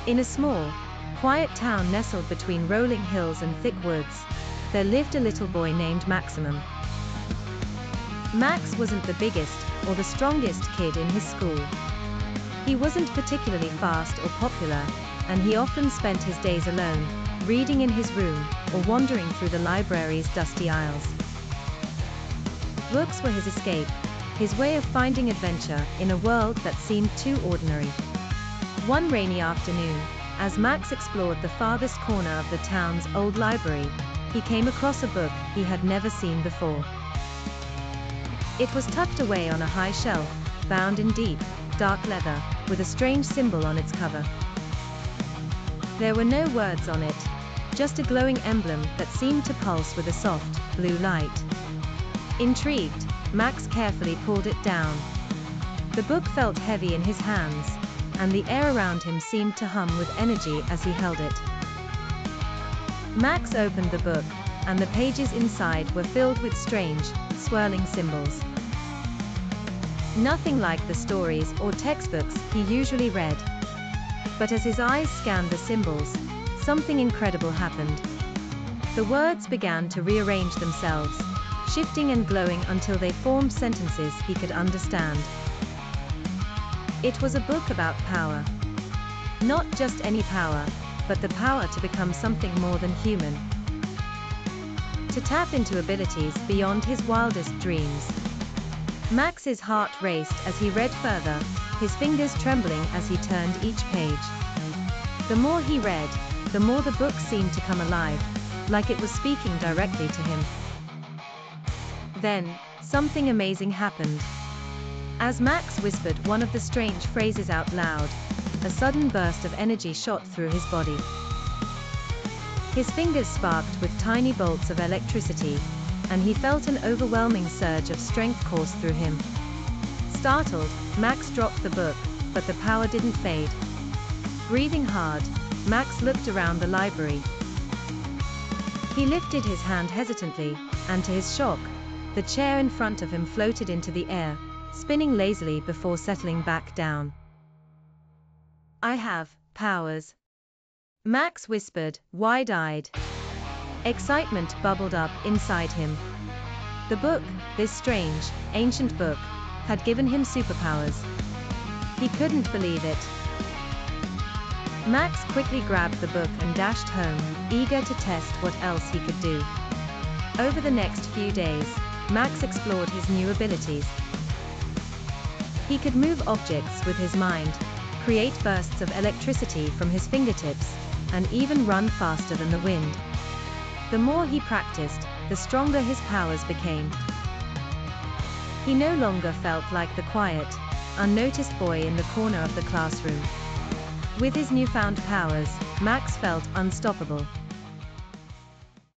In a small, quiet town nestled between rolling hills and thick woods, there lived a little boy named Maximum. Max wasn't the biggest or the strongest kid in his school. He wasn't particularly fast or popular, and he often spent his days alone, reading in his room or wandering through the library's dusty aisles. Books were his escape, his way of finding adventure in a world that seemed too ordinary. One rainy afternoon, as Max explored the farthest corner of the town's old library, he came across a book he had never seen before. It was tucked away on a high shelf, bound in deep, dark leather, with a strange symbol on its cover. There were no words on it, just a glowing emblem that seemed to pulse with a soft, blue light. Intrigued, Max carefully pulled it down. The book felt heavy in his hands, and the air around him seemed to hum with energy as he held it. Max opened the book, and the pages inside were filled with strange, swirling symbols. Nothing like the stories or textbooks he usually read. But as his eyes scanned the symbols, something incredible happened. The words began to rearrange themselves, shifting and glowing until they formed sentences he could understand. It was a book about power. Not just any power, but the power to become something more than human. To tap into abilities beyond his wildest dreams. Max's heart raced as he read further, his fingers trembling as he turned each page. The more he read, the more the book seemed to come alive, like it was speaking directly to him. Then, something amazing happened. As Max whispered one of the strange phrases out loud, a sudden burst of energy shot through his body. His fingers sparked with tiny bolts of electricity, and he felt an overwhelming surge of strength course through him. Startled, Max dropped the book, but the power didn't fade. Breathing hard, Max looked around the library. He lifted his hand hesitantly, and to his shock, the chair in front of him floated into the air, spinning lazily before settling back down. "I have powers," Max whispered, wide-eyed. Excitement bubbled up inside him. The book, this strange, ancient book, had given him superpowers. He couldn't believe it. Max quickly grabbed the book and dashed home, eager to test what else he could do. Over the next few days, Max explored his new abilities. He could move objects with his mind, create bursts of electricity from his fingertips, and even run faster than the wind. The more he practiced, the stronger his powers became. He no longer felt like the quiet, unnoticed boy in the corner of the classroom. With his newfound powers, Max felt unstoppable.